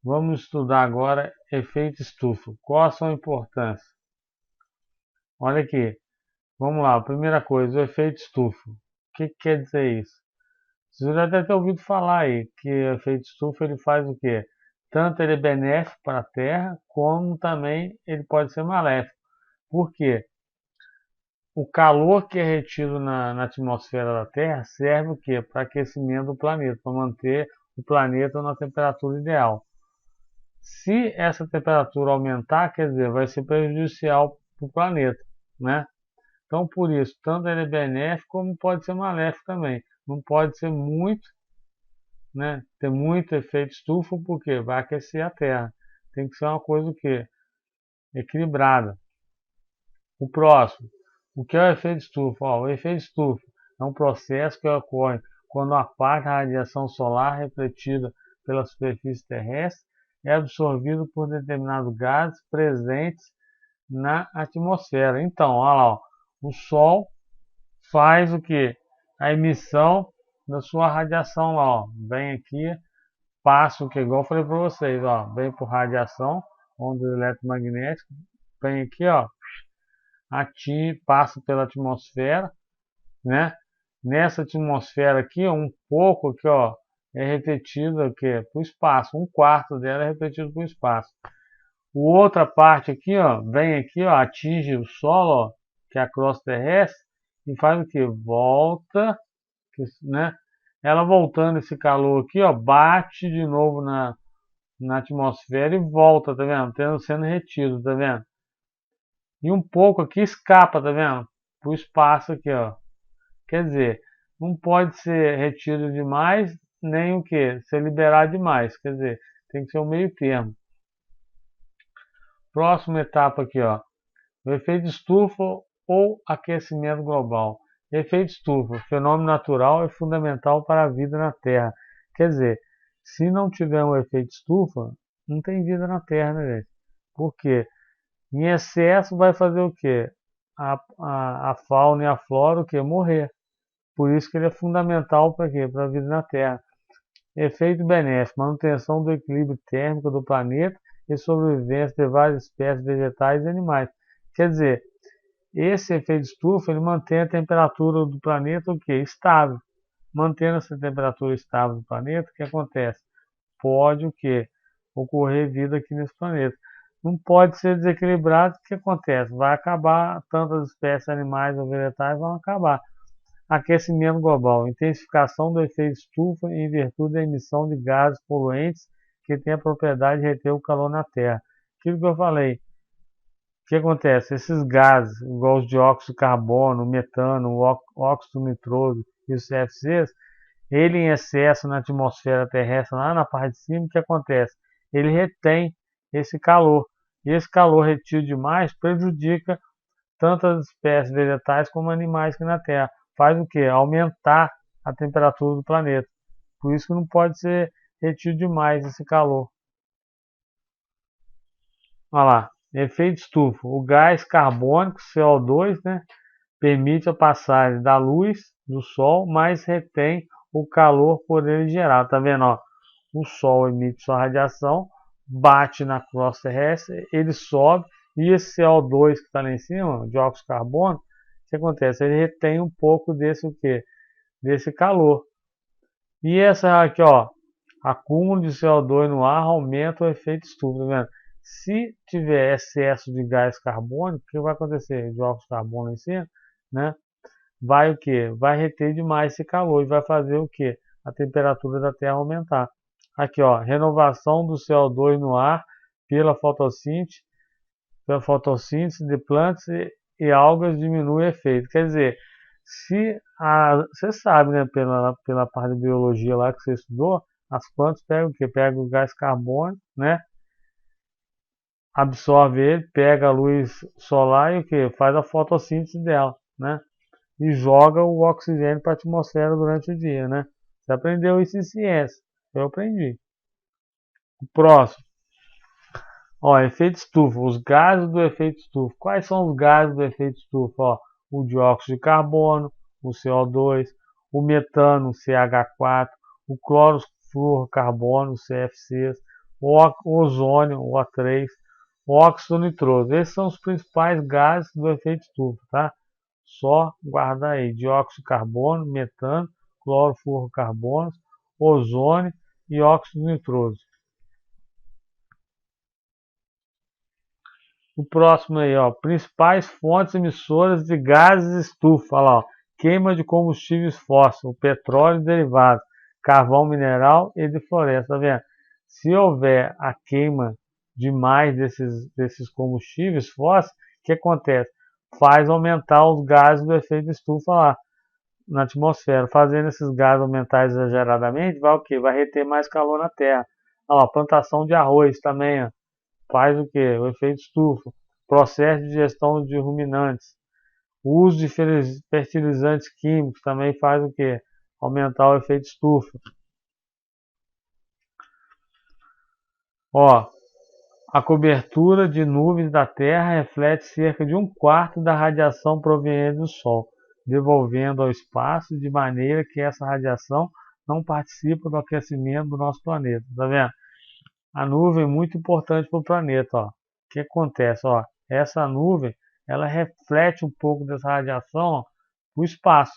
Vamos estudar agora efeito estufa. Qual a sua importância? Olha aqui, vamos lá. Primeira coisa, o efeito estufa. O que quer dizer isso? Você já deve ter ouvido falar aí que o efeito estufa ele faz o quê? Tanto ele é benéfico para a Terra, como também ele pode ser maléfico. Por quê? O calor que é retido na atmosfera da Terra serve o quê? Para aquecimento do planeta, para manter o planeta na temperatura ideal. Se essa temperatura aumentar, quer dizer, vai ser prejudicial para o planeta, né? Então, por isso, tanto ele é benéfico como pode ser maléfico também. Não pode ser muito, né? Ter muito efeito estufa, porque vai aquecer a Terra. Tem que ser uma coisa o quê? Equilibrada. O próximo, o que é o efeito estufa? Ó, o efeito estufa é um processo que ocorre quando a parte da radiação solar refletida pela superfície terrestre é absorvida por determinados gases presentes na atmosfera. Então, olha lá, ó, o Sol faz o que? A emissão da sua radiação lá, ó. Vem aqui, passa o que? Igual eu falei para vocês, ó, vem por radiação, ondas eletromagnéticas, vem aqui, ó, passa pela atmosfera, né? Nessa atmosfera aqui, um pouco aqui, ó, é refletido aqui para o espaço, um quarto dela é refletido para o espaço. O outra parte aqui, ó, vem aqui, ó, atinge o solo, ó, que é a crosta terrestre, e faz o que? Volta, né? Ela voltando esse calor aqui, ó, bate de novo na atmosfera e volta, tá vendo? Sendo retido, tá vendo? E um pouco aqui escapa, tá vendo? Pro espaço aqui, ó. Quer dizer, não pode ser retido demais, nem o que? Ser liberado demais. Quer dizer, tem que ser o meio termo. Próxima etapa aqui, ó. O efeito estufa ou aquecimento global. Efeito estufa, fenômeno natural, é fundamental para a vida na Terra. Quer dizer, se não tiver um efeito estufa, não tem vida na Terra, né, gente? Por quê? Em excesso vai fazer o quê? A fauna e a flora o quê? Morrer. Por isso que ele é fundamental para quê? Para a vida na Terra. Efeito benéfico, manutenção do equilíbrio térmico do planeta e sobrevivência de várias espécies vegetais e animais. Quer dizer, esse efeito estufa ele mantém a temperatura do planeta o quê? Estável. Mantendo essa temperatura estável do planeta, o que acontece? Pode o quê? Ocorrer vida aqui nesse planeta. Não pode ser desequilibrado, o que acontece? Vai acabar, tantas espécies animais ou vegetais vão acabar. Aquecimento global, intensificação do efeito estufa em virtude da emissão de gases poluentes que têm a propriedade de reter o calor na Terra. Aquilo que eu falei, o que acontece? Esses gases, igual os dióxido de carbono, o metano, o óxido nitroso e os CFCs, ele em excesso na atmosfera terrestre, lá na parte de cima, o que acontece? Ele retém esse calor. E esse calor retido demais prejudica tanto as espécies vegetais como animais aqui na Terra. Faz o quê? Aumentar a temperatura do planeta. Por isso que não pode ser retido demais esse calor. Olha lá, efeito estufa. O gás carbônico, CO2, né, permite a passagem da luz do Sol, mas retém o calor por ele gerado. Tá vendo? Ó? O Sol emite sua radiação, bate na crosta terrestre, ele sobe, e esse CO2 que está lá em cima, dióxido de carbono, o que acontece? Ele retém um pouco desse o quê? Desse calor. E essa aqui, ó, acúmulo de CO2 no ar aumenta o efeito estufa, tá vendo? Se tiver excesso de gás carbônico, o que vai acontecer? Dióxido de carbono em cima, né? Vai o quê? Vai reter demais esse calor e vai fazer o quê? A temperatura da Terra aumentar. Aqui, ó, renovação do CO2 no ar pela fotossíntese de plantas e algas diminui o efeito. Quer dizer, você sabe, né, pela parte de biologia lá que você estudou, as plantas pegam o quê? Pegam o gás carbônico, né? Absorve ele, pega a luz solar e o que? Faz a fotossíntese dela, né? E joga o oxigênio para a atmosfera durante o dia, né? Você aprendeu isso em ciência. Eu aprendi. O próximo. Ó, efeito estufa. Os gases do efeito estufa. Quais são os gases do efeito estufa? Ó, o dióxido de carbono, o CO2, o metano, o CH4, o clorofluorcarbono, o CFCs, ozônio, o O3, óxido nitroso. Esses são os principais gases do efeito estufa, tá? Só guardar aí: dióxido de carbono, metano, clorofluorocarbonos, ozônio e óxido nitroso. O próximo aí, ó, principais fontes emissoras de gases estufa, olha lá, ó, queima de combustíveis fósseis, o petróleo e derivados, carvão mineral e de floresta, tá vendo? Se houver a queima demais desses combustíveis fósseis, o que acontece? Faz aumentar os gases do efeito estufa lá na atmosfera. Fazendo esses gases aumentar exageradamente, vai o quê? Vai reter mais calor na Terra. Olha lá, plantação de arroz também, ó, faz o quê? O efeito estufa. Processo de gestão de ruminantes. O uso de fertilizantes químicos também faz o quê? Aumentar o efeito estufa. Ó, a cobertura de nuvens da Terra reflete cerca de 1/4 da radiação proveniente do Sol, devolvendo ao espaço de maneira que essa radiação não participa do aquecimento do nosso planeta. Tá vendo? A nuvem é muito importante para o planeta. Ó. O que acontece? Ó, essa nuvem ela reflete um pouco dessa radiação para o espaço.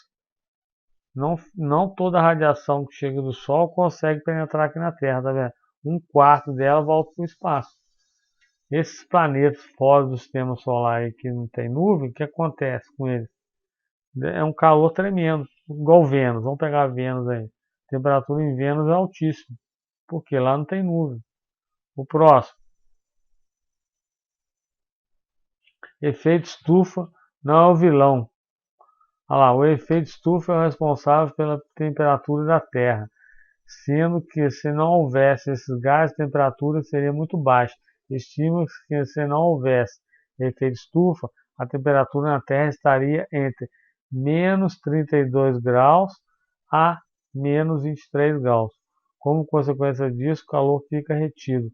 Não toda a radiação que chega do Sol consegue penetrar aqui na Terra. Tá vendo? 1/4 dela volta para o espaço. Esses planetas fora do sistema solar aí que não tem nuvem, o que acontece com eles? É um calor tremendo, igual Vênus. Vamos pegar Vênus aí. A temperatura em Vênus é altíssima, porque lá não tem nuvem. O próximo. Efeito estufa não é o vilão. Olha lá, o efeito estufa é o responsável pela temperatura da Terra, sendo que se não houvesse esses gases, a temperatura seria muito baixa. Estima-se que se não houvesse efeito estufa, a temperatura na Terra estaria entre menos 32 graus a menos 23 graus. Como consequência disso, o calor fica retido,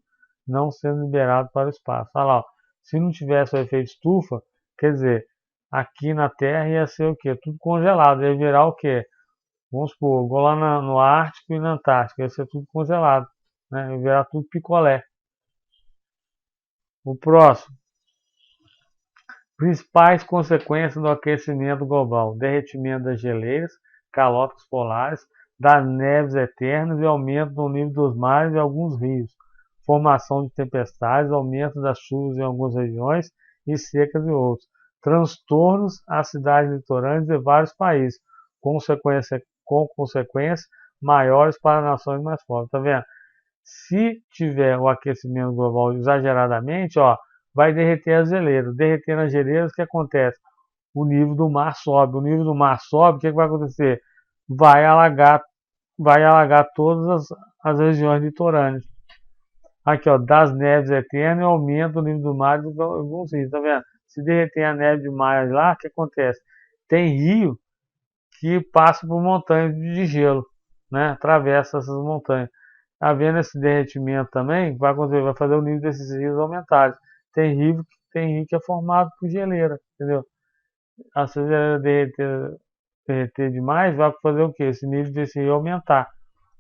não sendo liberado para o espaço. Olha lá, se não tivesse o efeito estufa, quer dizer, aqui na Terra ia ser o quê? Tudo congelado, ia virar o quê? Vamos supor, igual lá no Ártico e na Antártica, ia ser tudo congelado, né? Ia virar tudo picolé. O próximo. Principais consequências do aquecimento global: derretimento das geleiras, calotas polares, das neves eternas e aumento do nível dos mares e alguns rios, formação de tempestades, aumento das chuvas em algumas regiões e secas em outras, transtornos às cidades litorâneas de vários países, com consequências maiores para nações mais pobres. Tá vendo? Se tiver o aquecimento global exageradamente, ó, vai derreter as geleiras. Derretendo as geleiras, o que acontece? O nível do mar sobe. O nível do mar sobe, o que vai acontecer? Vai alagar todas as regiões litorâneas. Aqui, ó, das neves eternas, aumenta o nível do mar de alguns rios. Tá vendo? Se derreter a neve demais lá, o que acontece? Tem rio que passa por montanhas de gelo, né? Atravessa essas montanhas. Havendo esse derretimento também, vai acontecer, vai fazer o nível desses rios aumentar. Tem rio que é formado por geleira, entendeu? Se a geleira derreter demais, vai fazer o quê? Esse nível desse rio aumentar,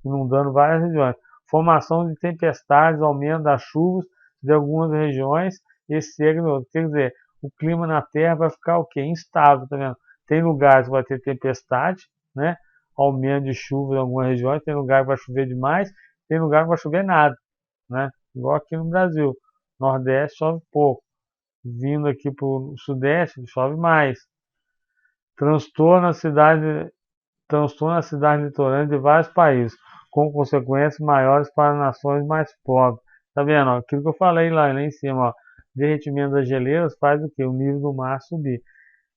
inundando várias regiões. Formação de tempestades, aumento das chuvas de algumas regiões e seca de outras. Quer dizer, o clima na Terra vai ficar o quê? Instável, tá vendo? Tem lugares que vai ter tempestade, né? Aumento de chuva em algumas regiões, tem lugar que vai chover demais, tem lugar que vai chover nada, né? Igual aqui no Brasil. Nordeste chove pouco. Vindo aqui para o Sudeste, chove mais. Transtorno na cidade litorânea de vários países, com consequências maiores para nações mais pobres. Tá vendo? Ó, aquilo que eu falei lá em cima, ó, derretimento das geleiras faz o quê? O nível do mar subir.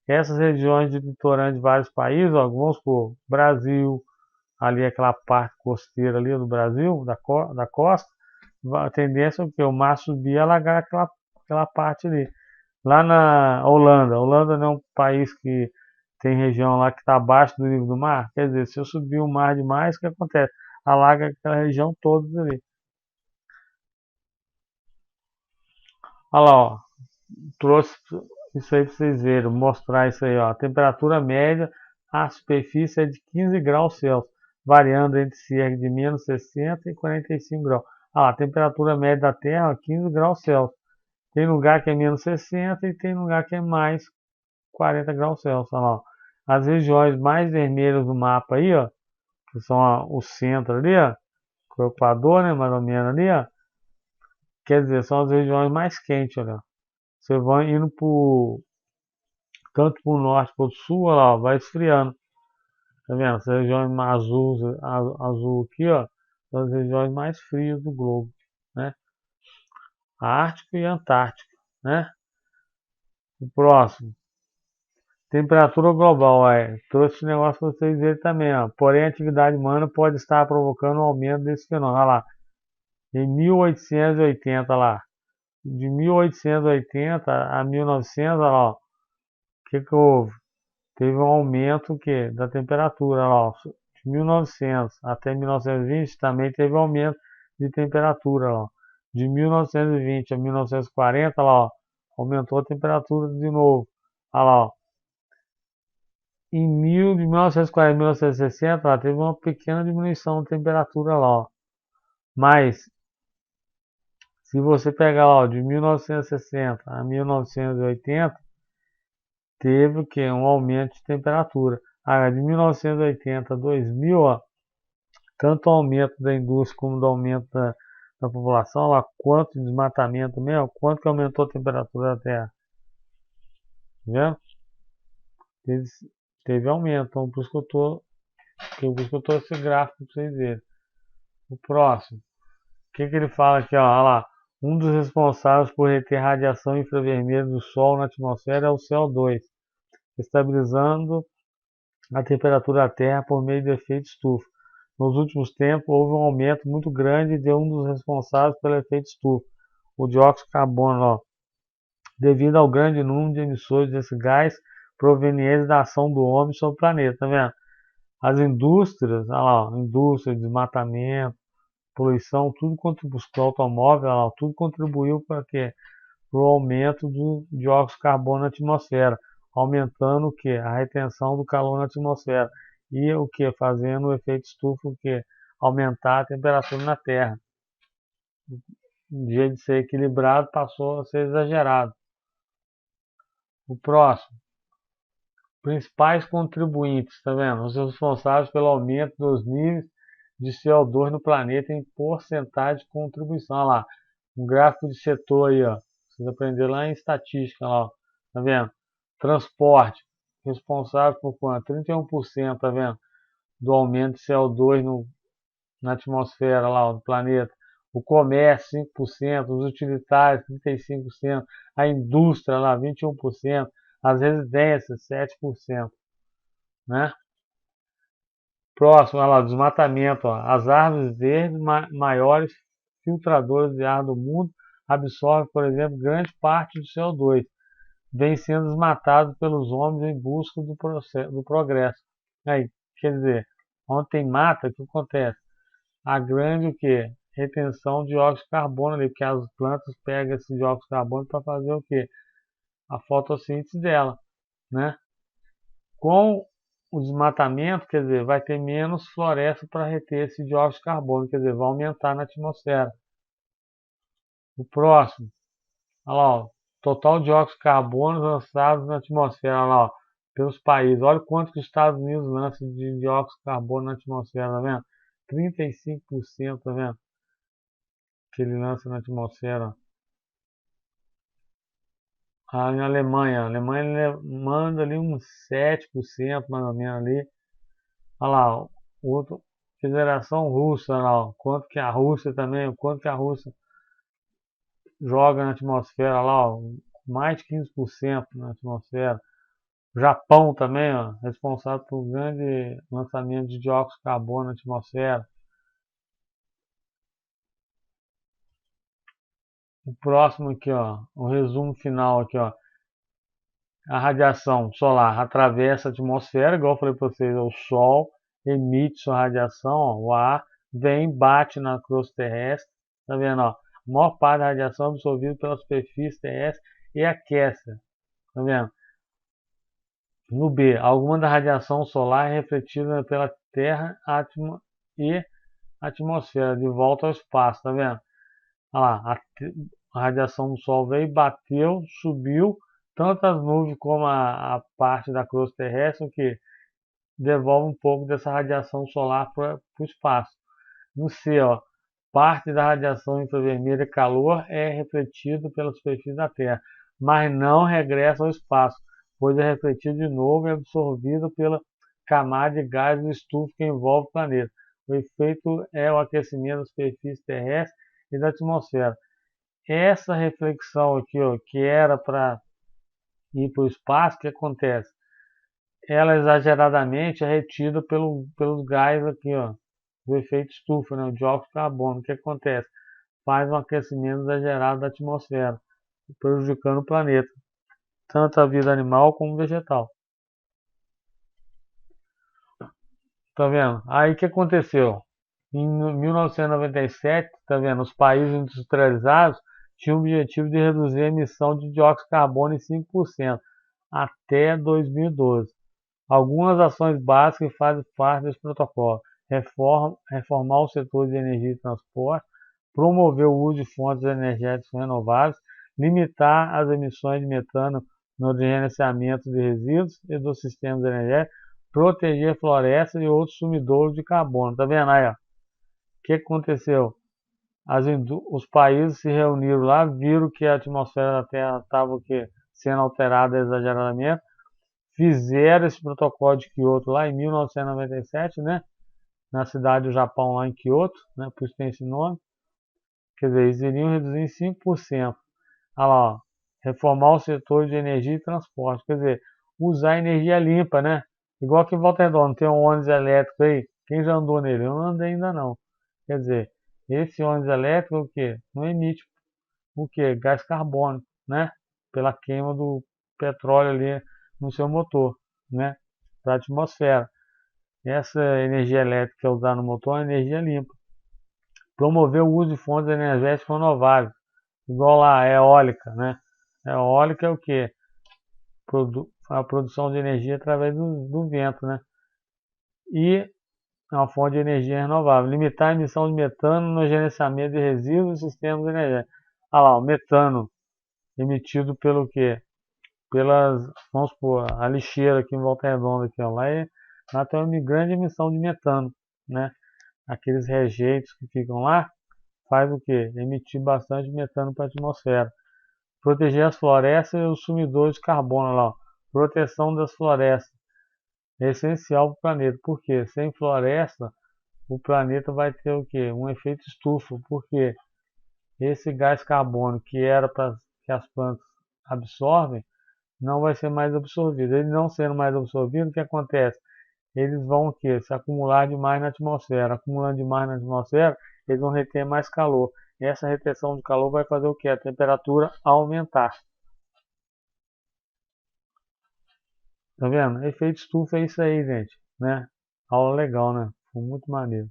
Essas regiões de litorânea de vários países, ó, vamos supor, Brasil, ali aquela parte costeira ali do Brasil, da costa, a tendência é o quê? O mar subir e alagar aquela parte ali. Lá na Holanda não é um país que tem região lá que está abaixo do nível do mar. Quer dizer, se eu subir o mar demais, o que acontece? Alaga aquela região toda ali. Olha lá, ó, trouxe isso aí para vocês verem, mostrar isso aí, ó. A temperatura média à superfície é de 15 graus Celsius, variando entre cerca de menos 60 e 45 graus. Ah, a temperatura média da Terra é 15 graus Celsius. Tem lugar que é menos 60 e tem lugar que é mais 40 graus Celsius. Olha lá, ó. As regiões mais vermelhas do mapa aí, ó, que são o centro ali, ó, o Equador, né, mais ou menos ali, ó, quer dizer, são as regiões mais quentes, olha. Você vai indo tanto para o norte quanto para o sul, olha lá, ó, vai esfriando. Tá vendo? Essa região azul aqui, ó, são as regiões mais frias do globo, né? Ártico e Antártico, né? O próximo. Temperatura global, trouxe esse negócio para vocês verem também, ó. Porém, a atividade humana pode estar provocando um aumento desse fenômeno. Olha lá, em 1880, lá, de 1880 a 1900, olha lá, ó, o que houve? Teve um aumento da temperatura, olha lá, ó, de 1900 até 1920 também teve um aumento de temperatura, ó. De 1920 a 1940, olha lá, ó, aumentou a temperatura de novo, olha lá, ó. De 1940 a 1960, lá, teve uma pequena diminuição da temperatura lá, ó. Mas, se você pegar lá, ó, de 1960 a 1980, teve o quê? Um aumento de temperatura. De 1980 a 2000, ó, tanto o aumento da indústria como do aumento da população, lá, quanto de desmatamento mesmo, quanto que aumentou a temperatura da Terra. Tá vendo? Teve, teve aumento, então por isso que eu tô esse gráfico para vocês verem. O próximo. O que ele fala aqui, ó? Olha lá. Um dos responsáveis por reter radiação infravermelha do Sol na atmosfera é o CO2, estabilizando a temperatura da Terra por meio do efeito estufa. Nos últimos tempos, houve um aumento muito grande de um dos responsáveis pelo efeito estufa, o dióxido de carbono, ó, devido ao grande número de emissões desse gás provenientes da ação do homem sobre o planeta, tá vendo? As indústrias, olha lá, ó, indústria, desmatamento, poluição, tudo contribuiu para o automóvel, olha lá, tudo contribuiu para quê? Para o aumento do dióxido de carbono na atmosfera, aumentando o que? A retenção do calor na atmosfera. E o que? Fazendo o efeito estufa, o que? Aumentar a temperatura na Terra. Em vez de ser equilibrado, passou a ser exagerado. O próximo. Principais contribuintes, tá vendo? Os responsáveis pelo aumento dos níveis de CO2 no planeta em porcentagem de contribuição. Olha lá, um gráfico de setor aí, ó. Vocês aprenderam lá em estatística, ó. Tá vendo? Transporte, responsável por quanto? 31%, tá vendo? Do aumento de CO2 na atmosfera lá, ó, do planeta. O comércio, 5%, os utilitários, 35%, a indústria lá, 21%, as residências, 7%, né? Próximo, olha lá, desmatamento, ó. As árvores verdes maiores filtradoras de ar do mundo absorvem, por exemplo, grande parte do CO2. Vem sendo desmatado pelos homens em busca do progresso. Aí, quer dizer, onde tem mata, o que acontece? A grande o quê? Retenção de dióxido de carbono ali, porque as plantas pegam esse dióxido de carbono para fazer o quê? A fotossíntese dela, né? Com o desmatamento, quer dizer, vai ter menos floresta para reter esse dióxido de carbono, quer dizer, vai aumentar na atmosfera. O próximo, olha lá, ó, total dióxido de carbono lançado na atmosfera, olha lá, ó, pelos países. Olha quanto que os Estados Unidos lançam de dióxido de carbono na atmosfera, tá vendo? 35%, tá vendo? Que ele lança na atmosfera. Em a Alemanha manda ali uns 7% mais ou menos ali. Olha lá, ó, outro, Federação Russa, olha lá, ó, quanto que a Rússia também, quanto que a Rússia joga na atmosfera lá, ó, mais de 15% na atmosfera. O Japão também, ó, responsável por um grande lançamento de dióxido de carbono na atmosfera. O próximo aqui, ó, o resumo final aqui, ó. A radiação solar atravessa a atmosfera, igual eu falei para vocês, o Sol emite sua radiação, ó, o ar vem, bate na crosta terrestre, tá vendo? Ó, a maior parte da radiação é absorvida pela superfície terrestre e aquece, tá vendo? No B, alguma da radiação solar é refletida pela Terra e atmosfera, de volta ao espaço, tá vendo? Olha lá, a radiação do Sol veio, bateu, subiu, tanto as nuvens como a parte da crosta terrestre, que devolve um pouco dessa radiação solar para o espaço. No C, ó, parte da radiação infravermelha e calor é refletido pela superfície da Terra, mas não regressa ao espaço, pois é refletido de novo e absorvido pela camada de gás do estufa que envolve o planeta. O efeito é o aquecimento da superfície terrestre e da atmosfera. Essa reflexão aqui, ó, que era para ir para o espaço, o que acontece? Ela exageradamente é retida pelos gás aqui, ó, do efeito estufa, né, o dióxido de carbono. O que acontece? Faz um aquecimento exagerado da atmosfera, prejudicando o planeta, tanto a vida animal como vegetal. Tá vendo? Aí o que aconteceu? Em 1997, tá vendo? Os países industrializados tinham o objetivo de reduzir a emissão de dióxido de carbono em 5% até 2012. Algumas ações básicas que fazem parte desse protocolo: reformar o setor de energia e transporte, promover o uso de fontes energéticas renováveis, limitar as emissões de metano no gerenciamento de resíduos e dos sistemas energéticos, proteger florestas e outros sumidouros de carbono. Tá vendo aí, ó? O que aconteceu? Os países se reuniram lá, viram que a atmosfera da Terra estava sendo alterada exageradamente, fizeram esse protocolo de Kyoto lá em 1997, né? Na cidade do Japão, lá em Kyoto, né? Por isso tem esse nome. Quer dizer, eles iriam reduzir em 5%. Olha lá, ó, reformar o setor de energia e transporte. Quer dizer, usar energia limpa, né? Igual aqui em Volta Redonda, tem um ônibus elétrico aí. Quem já andou nele? Eu não andei ainda não. Quer dizer, esse ônibus elétrico o quê? Não emite o quê? Gás carbônico, né? Pela queima do petróleo ali no seu motor, né? Para a atmosfera. Essa energia elétrica que é usada no motor é energia limpa. Promover o uso de fontes energéticas renováveis, igual lá a eólica, né? A eólica é o quê? A produção de energia através do vento, né? E é uma fonte de energia renovável. Limitar a emissão de metano no gerenciamento de resíduos e sistemas energéticos. Olha lá, o metano emitido pelo quê? Vamos supor, a lixeira aqui em Volta Redonda, aqui, ó, lá tem uma grande emissão de metano, né? Aqueles rejeitos que ficam lá, faz o quê? Emitir bastante metano para a atmosfera. Proteger as florestas e os sumidores de carbono lá, ó. Proteção das florestas é essencial para o planeta. Por quê? Sem floresta, o planeta vai ter o quê? Um efeito estufa. Porque esse gás carbônico que era para que as plantas absorvem, não vai ser mais absorvido. Ele não sendo mais absorvido, o que acontece? Eles vão o quê? Se acumular demais na atmosfera. Acumulando demais na atmosfera, eles vão reter mais calor. E essa retenção de calor vai fazer o quê? A temperatura aumentar. Tá vendo? Efeito estufa é isso aí, gente, né? Aula legal, né? Foi muito maneiro.